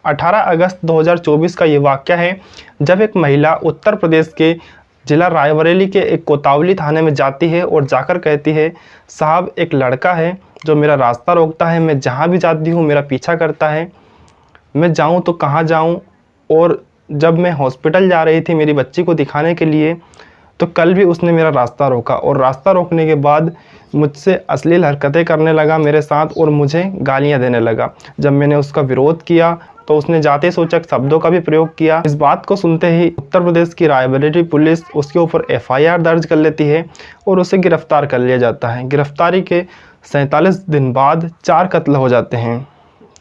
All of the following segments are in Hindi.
18 अगस्त 2024 का ये वाक़या है, जब एक महिला उत्तर प्रदेश के ज़िला रायबरेली के एक कोतवाली थाने में जाती है और जाकर कहती है, साहब एक लड़का है जो मेरा रास्ता रोकता है, मैं जहाँ भी जाती हूँ मेरा पीछा करता है, मैं जाऊँ तो कहाँ जाऊँ। और जब मैं हॉस्पिटल जा रही थी मेरी बच्ची को दिखाने के लिए, तो कल भी उसने मेरा रास्ता रोका और रास्ता रोकने के बाद मुझसे अश्लील हरकतें करने लगा मेरे साथ और मुझे गालियां देने लगा। जब मैंने उसका विरोध किया तो उसने जाति सूचक शब्दों का भी प्रयोग किया। इस बात को सुनते ही उत्तर प्रदेश की रायबरेली पुलिस उसके ऊपर FIR दर्ज कर लेती है और उसे गिरफ्तार कर लिया जाता है। गिरफ्तारी के 47 दिन बाद 4 कत्ल हो जाते हैं।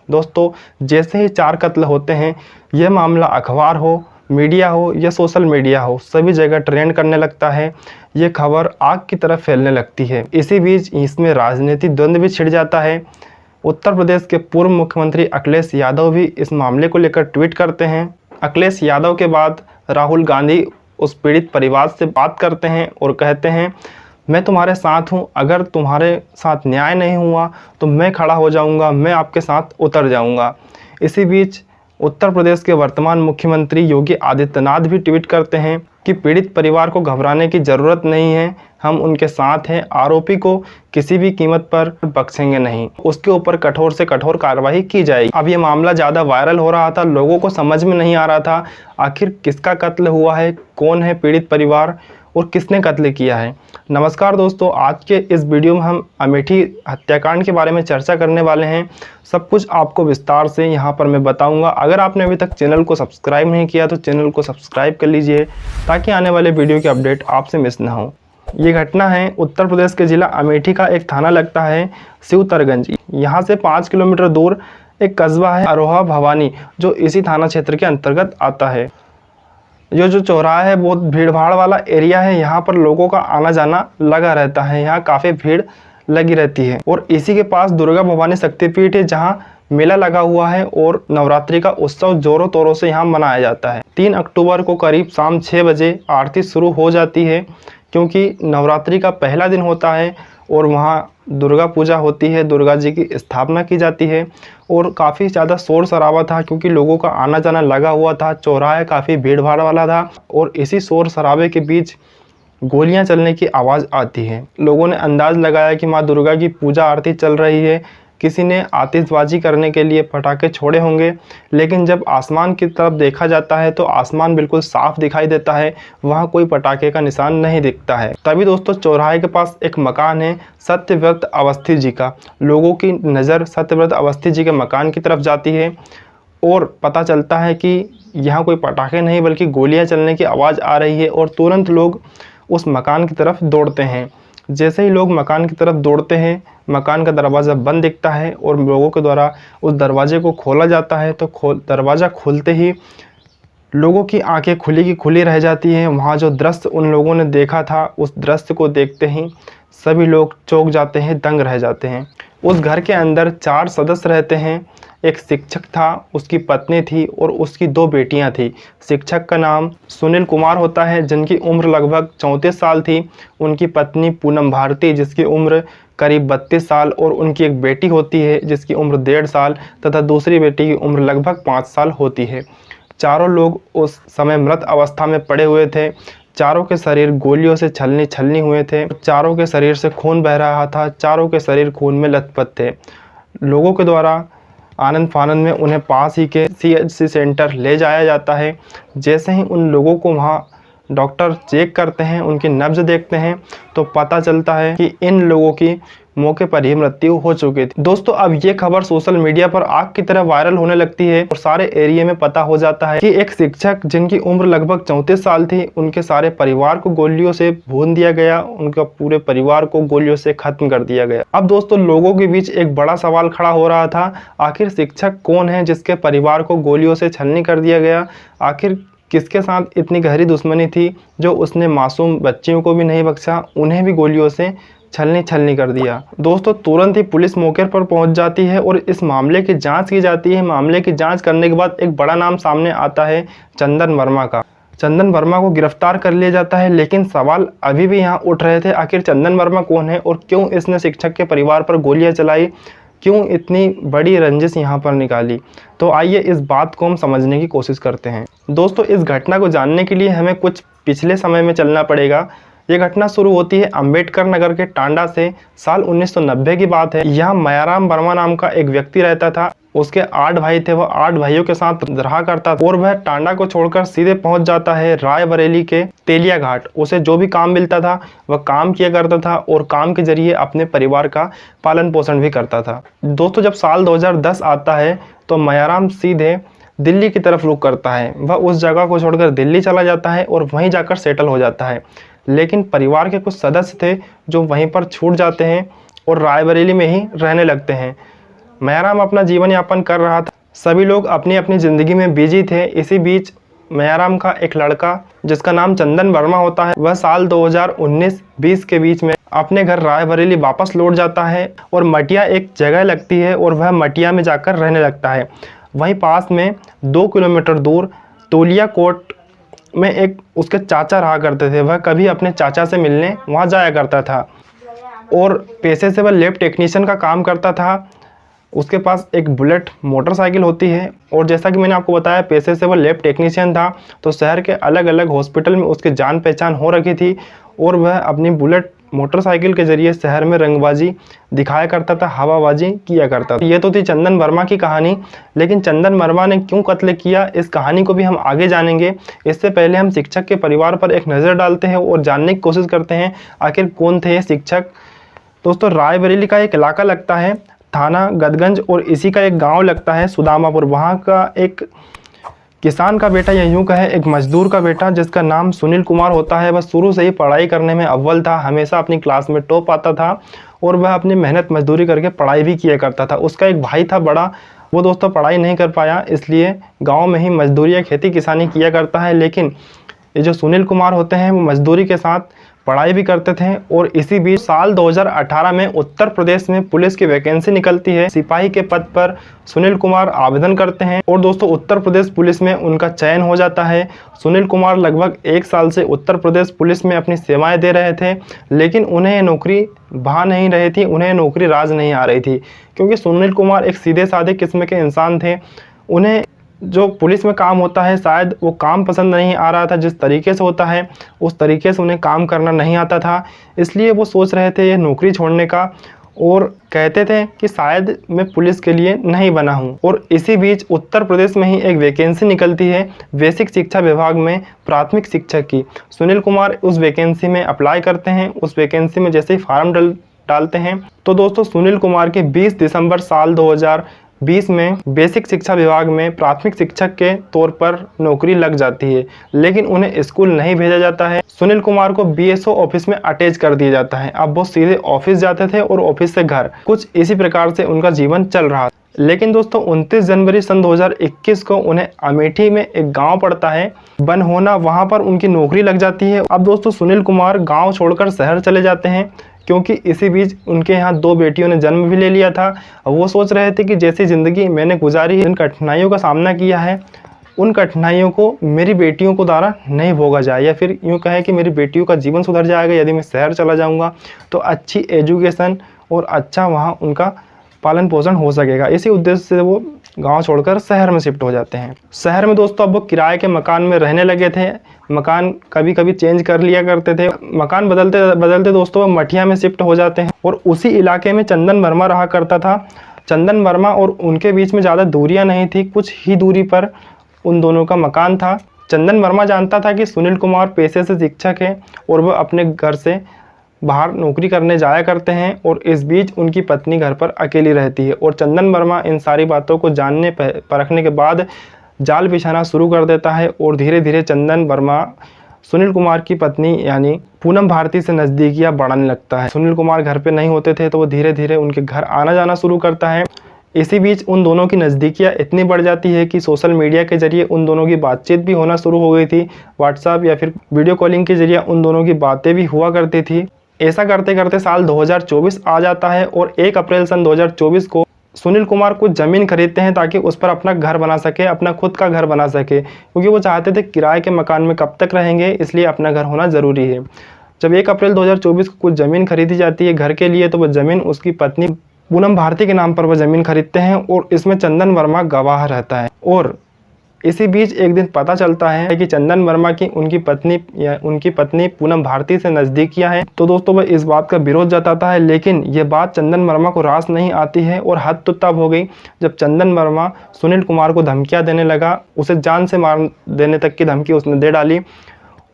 दोस्तों, जैसे ही 4 कत्ल होते हैं, यह मामला अखबार हो, मीडिया हो या सोशल मीडिया हो, सभी जगह ट्रेंड करने लगता है। ये खबर आग की तरह फैलने लगती है। इसी बीच इसमें राजनीतिक द्वंद्व भी छिड़ जाता है। उत्तर प्रदेश के पूर्व मुख्यमंत्री अखिलेश यादव भी इस मामले को लेकर ट्वीट करते हैं। अखिलेश यादव के बाद राहुल गांधी उस पीड़ित परिवार से बात करते हैं और कहते हैं, मैं तुम्हारे साथ हूँ, अगर तुम्हारे साथ न्याय नहीं हुआ तो मैं खड़ा हो जाऊँगा, मैं आपके साथ उतर जाऊँगा। इसी बीच उत्तर प्रदेश के वर्तमान मुख्यमंत्री योगी आदित्यनाथ भी ट्वीट करते हैं कि पीड़ित परिवार को घबराने की ज़रूरत नहीं है, हम उनके साथ हैं, आरोपी को किसी भी कीमत पर बख्शेंगे नहीं, उसके ऊपर कठोर से कठोर कार्रवाई की जाएगी। अब ये मामला ज़्यादा वायरल हो रहा था, लोगों को समझ में नहीं आ रहा था आखिर किसका कत्ल हुआ है, कौन है पीड़ित परिवार और किसने कत्ल किया है। नमस्कार दोस्तों, आज के इस वीडियो में हम अमेठी हत्याकांड के बारे में चर्चा करने वाले हैं। सब कुछ आपको विस्तार से यहाँ पर मैं बताऊंगा। अगर आपने अभी तक चैनल को सब्सक्राइब नहीं किया तो चैनल को सब्सक्राइब कर लीजिए ताकि आने वाले वीडियो की अपडेट आपसे मिस ना हो। ये घटना है उत्तर प्रदेश के ज़िला अमेठी का एक थाना लगता है शिवतरगंज। यहाँ से 5 किलोमीटर दूर एक कस्बा है अरोहा भवानी, जो इसी थाना क्षेत्र के अंतर्गत आता है। ये जो चौराहा है बहुत भीड़ भाड़ वाला एरिया है, यहाँ पर लोगों का आना जाना लगा रहता है, यहाँ काफ़ी भीड़ लगी रहती है। और इसी के पास दुर्गा भवानी शक्तिपीठ है, जहाँ मेला लगा हुआ है और नवरात्रि का उत्सव जोरों तोरों से यहाँ मनाया जाता है। 3 अक्टूबर को करीब शाम 6 बजे आरती शुरू हो जाती है, क्योंकि नवरात्रि का पहला दिन होता है और वहाँ दुर्गा पूजा होती है, दुर्गा जी की स्थापना की जाती है। और काफ़ी ज़्यादा शोर शराबा था क्योंकि लोगों का आना जाना लगा हुआ था, चौराहा काफ़ी भीड़ भाड़ वाला था और इसी शोर शराबे के बीच गोलियां चलने की आवाज़ आती है। लोगों ने अंदाज़ लगाया कि माँ दुर्गा की पूजा आरती चल रही है, किसी ने आतिशबाजी करने के लिए पटाखे छोड़े होंगे। लेकिन जब आसमान की तरफ देखा जाता है तो आसमान बिल्कुल साफ दिखाई देता है, वहाँ कोई पटाखे का निशान नहीं दिखता है। तभी दोस्तों चौराहे के पास एक मकान है सत्यव्रत अवस्थी जी का। लोगों की नज़र सत्यव्रत अवस्थी जी के मकान की तरफ जाती है और पता चलता है कि यहाँ कोई पटाखे नहीं बल्कि गोलियाँ चलने की आवाज़ आ रही है और तुरंत लोग उस मकान की तरफ दौड़ते हैं। जैसे ही लोग मकान की तरफ दौड़ते हैं, मकान का दरवाज़ा बंद दिखता है और लोगों के द्वारा उस दरवाजे को खोला जाता है। तो दरवाज़ा खोलते ही लोगों की आंखें खुली की खुली रह जाती हैं। वहाँ जो दृश्य उन लोगों ने देखा था, उस दृश्य को देखते ही सभी लोग चौंक जाते हैं, दंग रह जाते हैं। उस घर के अंदर 4 सदस्य रहते हैं। एक शिक्षक था, उसकी पत्नी थी और उसकी 2 बेटियां थी। शिक्षक का नाम सुनील कुमार होता है, जिनकी उम्र लगभग 34 साल थी। उनकी पत्नी पूनम भारती, जिसकी उम्र करीब 32 साल, और उनकी एक बेटी होती है जिसकी उम्र 1.5 साल तथा दूसरी बेटी की उम्र लगभग 5 साल होती है। चारों लोग उस समय मृत अवस्था में पड़े हुए थे। चारों के शरीर गोलियों से छलनी हुए थे। चारों के शरीर से खून बह रहा था, चारों के शरीर खून में लथपथ थे। लोगों के द्वारा आनंद फानंद में उन्हें पास ही के CHC सेंटर ले जाया जाता है। जैसे ही उन लोगों को वहाँ डॉक्टर चेक करते हैं, उनकी नब्ज देखते हैं, तो पता चलता है कि इन लोगों की मौके पर ही मृत्यु हो चुकी थी। दोस्तों, अब ये खबर सोशल मीडिया पर आग की तरह वायरल होने लगती है और सारे एरिया में पता हो जाता है कि एक शिक्षक जिनकी उम्र लगभग 34 साल थी, उनके सारे परिवार को गोलियों से भून दिया गया, उनका पूरे परिवार को गोलियों से खत्म कर दिया गया। अब दोस्तों, लोगों के बीच एक बड़ा सवाल खड़ा हो रहा था, आखिर शिक्षक कौन है जिसके परिवार को गोलियों से छलनी कर दिया गया? आखिर किसके साथ इतनी गहरी दुश्मनी थी जो उसने मासूम बच्चियों को भी नहीं बख्शा, उन्हें भी गोलियों से छलनी कर दिया। दोस्तों, तुरंत ही पुलिस मौके पर पहुंच जाती है और इस मामले की जांच की जाती है। मामले की जांच करने के बाद एक बड़ा नाम सामने आता है चंदन वर्मा का। चंदन वर्मा को गिरफ्तार कर लिया जाता है, लेकिन सवाल अभी भी यहाँ उठ रहे थे, आखिर चंदन वर्मा कौन है और क्यों इसने शिक्षक के परिवार पर गोलियां चलाई? क्यों इतनी बड़ी रंजिश यहाँ पर निकाली। तो आइए इस बात को हम समझने की कोशिश करते हैं। दोस्तों, इस घटना को जानने के लिए हमें कुछ पिछले समय में चलना पड़ेगा। ये घटना शुरू होती है अंबेडकर नगर के टांडा से। साल 1990 की बात है। यहाँ मायाराम वर्मा नाम का एक व्यक्ति रहता था। उसके 8 भाई थे। वह 8 भाइयों के साथ रहा करता था और वह टांडा को छोड़कर सीधे पहुंच जाता है रायबरेली के तेलिया घाट। उसे जो भी काम मिलता था वह काम किया करता था और काम के जरिए अपने परिवार का पालन पोषण भी करता था। दोस्तों, जब साल 2010 आता है तो मायाराम सीधे दिल्ली की तरफ रुख करता है। वह उस जगह को छोड़कर दिल्ली चला जाता है और वहीं जाकर सेटल हो जाता है। लेकिन परिवार के कुछ सदस्य थे जो वहीं पर छूट जाते हैं और रायबरेली में ही रहने लगते हैं। मायाराम अपना जीवन यापन कर रहा था। सभी लोग अपनी अपनी ज़िंदगी में बिजी थे। इसी बीच मायाराम का एक लड़का जिसका नाम चंदन वर्मा होता है, वह साल 2019-20 के बीच में अपने घर रायबरेली वापस लौट जाता है और मटिया एक जगह लगती है और वह मटिया में जाकर रहने लगता है। वहीं पास में 2 किलोमीटर दूर तोलिया कोट में एक उसके चाचा रहा करते थे। वह कभी अपने चाचा से मिलने वहाँ जाया करता था और पेशे से वह लैब टेक्नीशियन का काम करता था। उसके पास एक बुलेट मोटरसाइकिल होती है और जैसा कि मैंने आपको बताया पेशे से वह लैब टेक्नीशियन था, तो शहर के अलग अलग हॉस्पिटल में उसकी जान पहचान हो रखी थी और वह अपनी बुलेट मोटरसाइकिल के जरिए शहर में रंगबाजी दिखाया करता था, हवाबाजी किया करता था। ये तो थी चंदन वर्मा की कहानी। लेकिन चंदन वर्मा ने क्यों कत्ल किया, इस कहानी को भी हम आगे जानेंगे। इससे पहले हम शिक्षक के परिवार पर एक नज़र डालते हैं और जानने की कोशिश करते हैं आखिर कौन थे ये शिक्षक। दोस्तों, रायबरेली का एक इलाका लगता है थाना गदगंज और इसी का एक गांव लगता है सुदामापुर। वहाँ का एक किसान का बेटा या यूँ कहे एक मजदूर का बेटा जिसका नाम सुनील कुमार होता है, वह शुरू से ही पढ़ाई करने में अव्वल था। हमेशा अपनी क्लास में टॉप आता था और वह अपनी मेहनत मजदूरी करके पढ़ाई भी किया करता था। उसका एक भाई था बड़ा, वो दोस्तों पढ़ाई नहीं कर पाया, इसलिए गाँव में ही मजदूरी या खेती किसानी किया करता है। लेकिन ये जो सुनील कुमार होते हैं वो मजदूरी के साथ पढ़ाई भी करते थे। और इसी बीच साल 2018 में उत्तर प्रदेश में पुलिस की वैकेंसी निकलती है। सिपाही के पद पर सुनील कुमार आवेदन करते हैं और दोस्तों उत्तर प्रदेश पुलिस में उनका चयन हो जाता है। सुनील कुमार लगभग 1 साल से उत्तर प्रदेश पुलिस में अपनी सेवाएं दे रहे थे, लेकिन उन्हें ये नौकरी भा नहीं रही थी, उन्हें नौकरी राज नहीं आ रही थी, क्योंकि सुनील कुमार एक सीधे साधे किस्म के इंसान थे। उन्हें जो पुलिस में काम होता है शायद वो काम पसंद नहीं आ रहा था, जिस तरीके से होता है उस तरीके से उन्हें काम करना नहीं आता था। इसलिए वो सोच रहे थे ये नौकरी छोड़ने का और कहते थे कि शायद मैं पुलिस के लिए नहीं बना हूँ। और इसी बीच उत्तर प्रदेश में ही एक वैकेंसी निकलती है बेसिक शिक्षा विभाग में प्राथमिक शिक्षक की। सुनील कुमार उस वैकेंसी में अप्लाई करते हैं। उस वैकेंसी में जैसे ही फॉर्म डालते हैं तो दोस्तों सुनील कुमार के 20 दिसंबर साल 2020 में बेसिक शिक्षा विभाग में प्राथमिक शिक्षक के तौर पर नौकरी लग जाती है। लेकिन उन्हें स्कूल नहीं भेजा जाता है। सुनील कुमार को बीएसओ ऑफिस में अटैच कर दिया जाता है। अब वो सीधे ऑफिस जाते थे और ऑफिस से घर, कुछ इसी प्रकार से उनका जीवन चल रहा। लेकिन दोस्तों 29 जनवरी सन 2021 को उन्हें अमेठी में एक गांव पड़ता है बनहोना, वहां पर उनकी नौकरी लग जाती है। अब दोस्तों सुनील कुमार गांव छोड़कर शहर चले जाते हैं, क्योंकि इसी बीच उनके यहाँ 2 बेटियों ने जन्म भी ले लिया था। वो सोच रहे थे कि जैसी ज़िंदगी मैंने गुजारी है, इन कठिनाइयों का सामना किया है, उन कठिनाइयों को मेरी बेटियों को द्वारा नहीं भोगा जाए, या फिर यूँ कहें कि मेरी बेटियों का जीवन सुधर जाएगा यदि मैं शहर चला जाऊँगा, तो अच्छी एजुकेशन और अच्छा वहाँ उनका पालन पोषण हो सकेगा। इसी उद्देश्य से वो गांव छोड़कर शहर में शिफ्ट हो जाते हैं। शहर में दोस्तों अब वो किराए के मकान में रहने लगे थे। मकान कभी कभी चेंज कर लिया करते थे। मकान बदलते बदलते दोस्तों वो मठिया में शिफ्ट हो जाते हैं और उसी इलाके में चंदन वर्मा रहा करता था। चंदन वर्मा और उनके बीच में ज़्यादा दूरियाँ नहीं थी, कुछ ही दूरी पर उन दोनों का मकान था। चंदन वर्मा जानता था कि सुनील कुमार पेशे से शिक्षक है और वह अपने घर से बाहर नौकरी करने जाया करते हैं, और इस बीच उनकी पत्नी घर पर अकेली रहती है। और चंदन वर्मा इन सारी बातों को जानने परखने के बाद जाल बिछाना शुरू कर देता है और धीरे धीरे चंदन वर्मा सुनील कुमार की पत्नी यानी पूनम भारती से नज़दीकियाँ बढ़ाने लगता है। सुनील कुमार घर पे नहीं होते थे तो वो धीरे धीरे उनके घर आना जाना शुरू करता है। इसी बीच उन दोनों की नज़दीकियाँ इतनी बढ़ जाती है कि सोशल मीडिया के जरिए उन दोनों की बातचीत भी होना शुरू हो गई थी। व्हाट्सएप या फिर वीडियो कॉलिंग के जरिए उन दोनों की बातें भी हुआ करती थी। ऐसा करते करते साल 2024 आ जाता है और 1 अप्रैल सन 2024 को सुनील कुमार कुछ ज़मीन खरीदते हैं ताकि उस पर अपना घर बना सके, अपना खुद का घर बना सके, क्योंकि वो चाहते थे किराए के मकान में कब तक रहेंगे, इसलिए अपना घर होना ज़रूरी है। जब 1 अप्रैल 2024 को कुछ ज़मीन खरीदी जाती है घर के लिए, तो वो ज़मीन उसकी पत्नी पूनम भारती के नाम पर वह ज़मीन खरीदते हैं और इसमें चंदन वर्मा गवाह रहता है। और इसी बीच एक दिन पता चलता है कि चंदन वर्मा की उनकी पत्नी पूनम भारती से नज़दीकियां हैं। तो दोस्तों वह इस बात का विरोध जताता है, लेकिन यह बात चंदन वर्मा को रास नहीं आती है और हद तो तब हो गई जब चंदन वर्मा सुनील कुमार को धमकियां देने लगा। उसे जान से मार देने तक की धमकी उसने दे डाली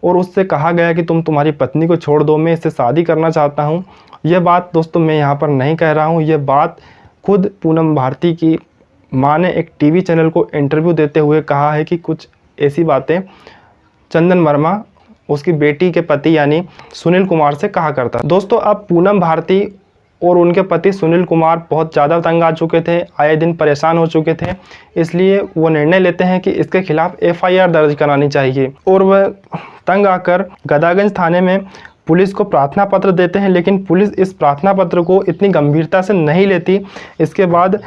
और उससे कहा गया कि तुम्हारी पत्नी को छोड़ दो, मैं इससे शादी करना चाहता हूँ। यह बात दोस्तों मैं यहाँ पर नहीं कह रहा हूँ, यह बात खुद पूनम भारती की माँ ने एक टीवी चैनल को इंटरव्यू देते हुए कहा है कि कुछ ऐसी बातें चंदन वर्मा उसकी बेटी के पति यानी सुनील कुमार से कहा करता। दोस्तों अब पूनम भारती और उनके पति सुनील कुमार बहुत ज़्यादा तंग आ चुके थे, आए दिन परेशान हो चुके थे, इसलिए वो निर्णय लेते हैं कि इसके खिलाफ एफआईआर दर्ज करानी चाहिए। और वह तंग आकर गदागंज थाने में पुलिस को प्रार्थना पत्र देते हैं, लेकिन पुलिस इस प्रार्थना पत्र को इतनी गंभीरता से नहीं लेती। इसके बाद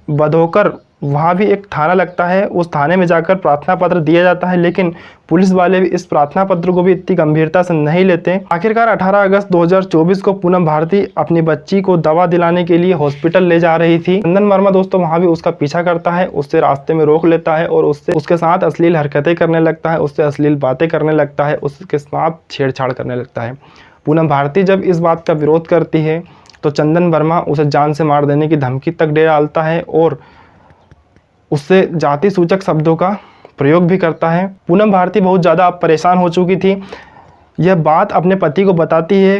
बधोकर वहाँ भी एक थाना लगता है, उस थाने में जाकर प्रार्थना पत्र दिया जाता है, लेकिन पुलिस वाले भी इस प्रार्थना पत्र को भी इतनी गंभीरता से नहीं लेते। आखिरकार 18 अगस्त 2024 को पूनम भारती अपनी बच्ची को दवा दिलाने के लिए हॉस्पिटल ले जा रही थी। चंदन वर्मा दोस्तों वहाँ भी उसका पीछा करता है, उससे रास्ते में रोक लेता है और उसके साथ अश्लील हरकतें करने लगता है, उससे अश्लील बातें करने लगता है, उसके साथ छेड़छाड़ करने लगता है। पूनम भारती जब इस बात का विरोध करती है तो चंदन वर्मा उसे जान से मार देने की धमकी तक दे डालता है और उससे जाति सूचक शब्दों का प्रयोग भी करता है। पूनम भारती बहुत ज़्यादा परेशान हो चुकी थी। यह बात अपने पति को बताती है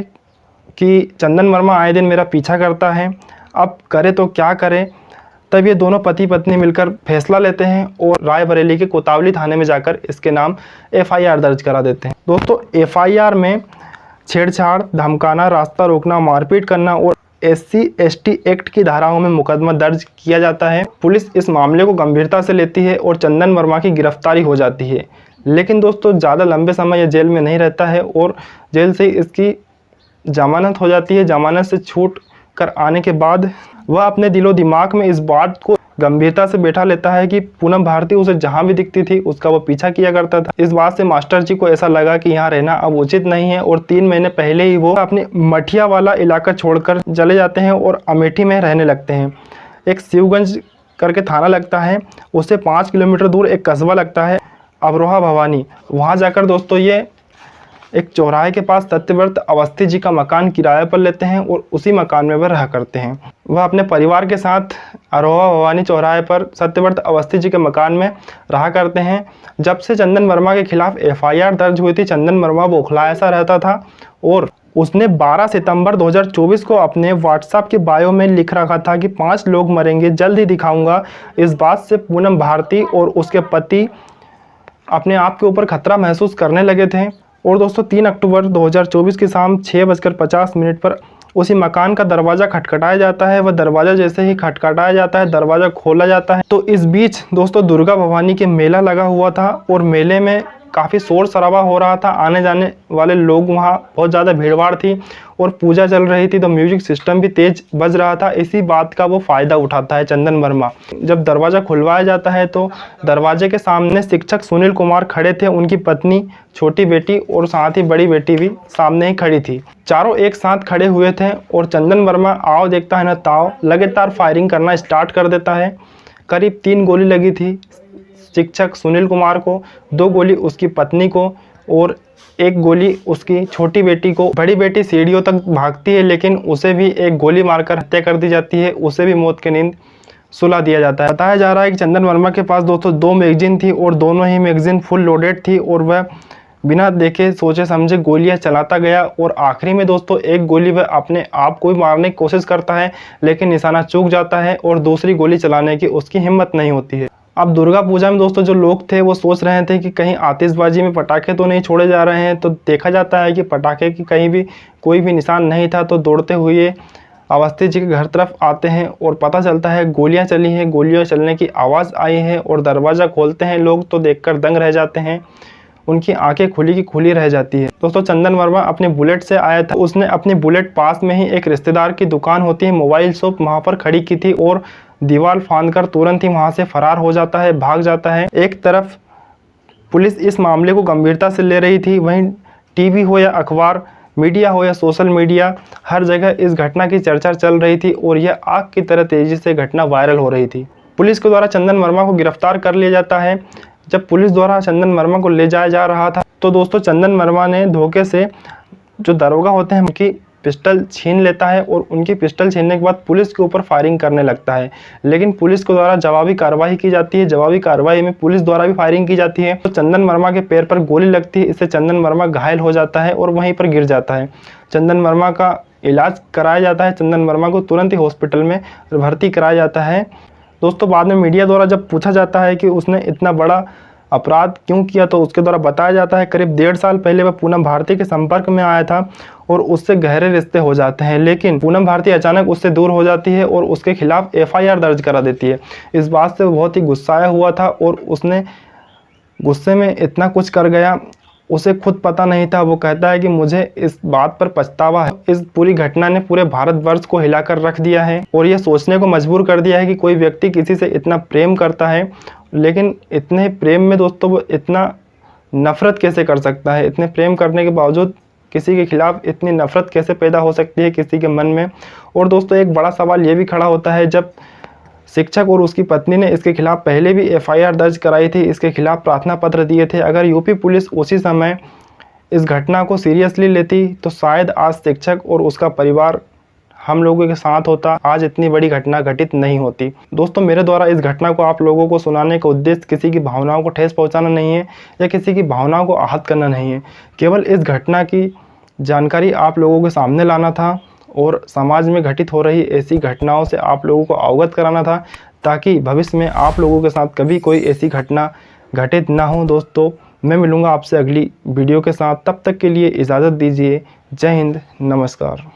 कि चंदन वर्मा आए दिन मेरा पीछा करता है, अब करे तो क्या करे। तब ये दोनों पति पत्नी मिलकर फैसला लेते हैं और रायबरेली के कोतवाली थाने में जाकर इसके नाम एफआईआर दर्ज करा देते हैं। दोस्तों एफआईआर में छेड़छाड़, धमकाना, रास्ता रोकना, मारपीट करना और SC/ST एक्ट की धाराओं में मुकदमा दर्ज किया जाता है। पुलिस इस मामले को गंभीरता से लेती है और चंदन वर्मा की गिरफ्तारी हो जाती है। लेकिन दोस्तों ज़्यादा लंबे समय यह जेल में नहीं रहता है और जेल से इसकी जमानत हो जाती है। जमानत से छूट कर आने के बाद वह अपने दिलो दिमाग में इस बात को गंभीरता से बैठा लेता है कि पूनम भारती उसे जहां भी दिखती थी उसका वो पीछा किया करता था। इस बात से मास्टर जी को ऐसा लगा कि यहाँ रहना अब उचित नहीं है और 3 महीने पहले ही वो अपने मठिया वाला इलाका छोड़कर चले जाते हैं और अमेठी में रहने लगते हैं। एक शिवगंज करके थाना लगता है, उससे 5 किलोमीटर दूर एक कस्बा लगता है अमरोहा भवानी। वहाँ जाकर दोस्तों ये एक चौराहे के पास सत्यव्रत अवस्थी जी का मकान किराए पर लेते हैं और उसी मकान में वह रहा करते हैं। वह अपने परिवार के साथ अरोहा भवानी चौराहे पर सत्यव्रत अवस्थी जी के मकान में रहा करते हैं। जब से चंदन वर्मा के खिलाफ एफआईआर दर्ज हुई थी, चंदन वर्मा बौखलाया सा रहता था और उसने 12 सितंबर 2024 को अपने व्हाट्सएप के बायो में लिख रखा था कि 5 लोग मरेंगे, जल्द ही दिखाऊंगा। इस बात से पूनम भारती और उसके पति अपने आप के ऊपर खतरा महसूस करने लगे थे। और दोस्तों 3 अक्टूबर 2024 की शाम 6:50 पर उसी मकान का दरवाज़ा खटखटाया जाता है। वह दरवाज़ा जैसे ही खटखटाया जाता है, दरवाज़ा खोला जाता है। तो इस बीच दोस्तों दुर्गा भवानी के मेला लगा हुआ था और मेले में काफ़ी शोर शराबा हो रहा था। आने जाने वाले लोग, वहाँ बहुत ज़्यादा भीड़भाड़ थी और पूजा चल रही थी, तो म्यूजिक सिस्टम भी तेज बज रहा था। इसी बात का वो फ़ायदा उठाता है चंदन वर्मा। जब दरवाज़ा खुलवाया जाता है तो दरवाजे के सामने शिक्षक सुनील कुमार खड़े थे, उनकी पत्नी, छोटी बेटी और साथ ही बड़ी बेटी भी सामने ही खड़ी थी। चारों एक साथ खड़े हुए थे और चंदन वर्मा आओ देखता है ना ताओ लगातार फायरिंग करना स्टार्ट कर देता है। करीब 3 गोली लगी थी शिक्षक सुनील कुमार को, 2 गोली उसकी पत्नी को और 1 गोली उसकी छोटी बेटी को। बड़ी बेटी सीढ़ियों तक भागती है लेकिन उसे भी 1 गोली मारकर हत्या कर दी जाती है, उसे भी मौत की नींद सुला दिया जाता है। बताया जा रहा है कि चंदन वर्मा के पास दोस्तों 2 मैगजीन थी और दोनों ही मैगजीन फुल लोडेड थी और वह बिना देखे सोचे समझे गोलियां चलाता गया और आखिरी में दोस्तों 1 गोली वह अपने आप को ही मारने की कोशिश करता है लेकिन निशाना चूक जाता है और दूसरी गोली चलाने की उसकी हिम्मत नहीं होती है। अब दुर्गा पूजा में दोस्तों जो लोग थे वो सोच रहे थे कि कहीं आतिशबाजी में पटाखे तो नहीं छोड़े जा रहे हैं, तो देखा जाता है कि पटाखे की कहीं भी कोई भी निशान नहीं था। तो दौड़ते हुए अवस्थी जी के घर तरफ आते हैं और पता चलता है गोलियां चली हैं, गोलियां चलने की आवाज़ आई है और दरवाज़ा खोलते हैं लोग तो देखकर दंग रह जाते हैं, उनकी आंखें खुली की खुली रह जाती है। दोस्तों चंदन वर्मा अपने बुलेट से आया था, उसने अपनी बुलेट पास में ही एक रिश्तेदार की दुकान होती है मोबाइल शॉप, वहाँ पर खड़ी की थी और दीवार फांदकर तुरंत ही वहाँ से फरार हो जाता है, भाग जाता है। एक तरफ पुलिस इस मामले को गंभीरता से ले रही थी, वहीं टीवी हो या अखबार मीडिया हो या सोशल मीडिया, हर जगह इस घटना की चर्चा चल रही थी और यह आग की तरह तेज़ी से घटना वायरल हो रही थी। पुलिस के द्वारा चंदन वर्मा को गिरफ्तार कर लिया जाता है। जब पुलिस द्वारा चंदन वर्मा को ले जाया जा रहा था तो दोस्तों चंदन वर्मा ने धोखे से जो दरोगा होते हैं उनकी पिस्टल छीन लेता है और उनकी पिस्टल छीनने के बाद पुलिस के ऊपर फायरिंग करने लगता है। लेकिन पुलिस के द्वारा जवाबी कार्रवाई की जाती है। जवाबी कार्रवाई में पुलिस द्वारा भी फायरिंग की जाती है तो चंदन वर्मा के पैर पर गोली लगती है। इससे चंदन वर्मा घायल हो जाता है और वहीं पर गिर जाता है। चंदन वर्मा का इलाज कराया जाता है। चंदन वर्मा को तुरंत ही हॉस्पिटल में भर्ती कराया जाता है। दोस्तों बाद में मीडिया द्वारा जब पूछा जाता है कि उसने इतना बड़ा अपराध क्यों किया तो उसके द्वारा बताया जाता है करीब 1.5 साल पहले वह पूनम भारती के संपर्क में आया था और उससे गहरे रिश्ते हो जाते हैं। लेकिन पूनम भारती अचानक उससे दूर हो जाती है और उसके खिलाफ FIR दर्ज करा देती है। इस बात से वो बहुत ही गुस्साया हुआ था और उसने गुस्से में इतना कुछ कर गया, उसे खुद पता नहीं था। वो कहता है कि मुझे इस बात पर पछतावा है। इस पूरी घटना ने पूरे भारतवर्ष को हिलाकर रख दिया है और ये सोचने को मजबूर कर दिया है कि कोई व्यक्ति किसी से इतना प्रेम करता है लेकिन इतने प्रेम में दोस्तों वो इतना नफ़रत कैसे कर सकता है। इतने प्रेम करने के बावजूद किसी के खिलाफ इतनी नफ़रत कैसे पैदा हो सकती है किसी के मन में। और दोस्तों एक बड़ा सवाल ये भी खड़ा होता है, जब शिक्षक और उसकी पत्नी ने इसके खिलाफ पहले भी FIR दर्ज कराई थी, इसके खिलाफ प्रार्थना पत्र दिए थे, अगर यूपी पुलिस उसी समय इस घटना को सीरियसली लेती तो शायद आज शिक्षक और उसका परिवार हम लोगों के साथ होता, आज इतनी बड़ी घटना घटित नहीं होती। दोस्तों मेरे द्वारा इस घटना को आप लोगों को सुनाने का उद्देश्य किसी की भावनाओं को ठेस पहुंचाना नहीं है या किसी की भावनाओं को आहत करना नहीं है। केवल इस घटना की जानकारी आप लोगों के सामने लाना था और समाज में घटित हो रही ऐसी घटनाओं से आप लोगों को अवगत कराना था ताकि भविष्य में आप लोगों के साथ कभी कोई ऐसी घटना घटित ना हो। दोस्तों मैं मिलूँगा आपसे अगली वीडियो के साथ, तब तक के लिए इजाज़त दीजिए। जय हिंद, नमस्कार।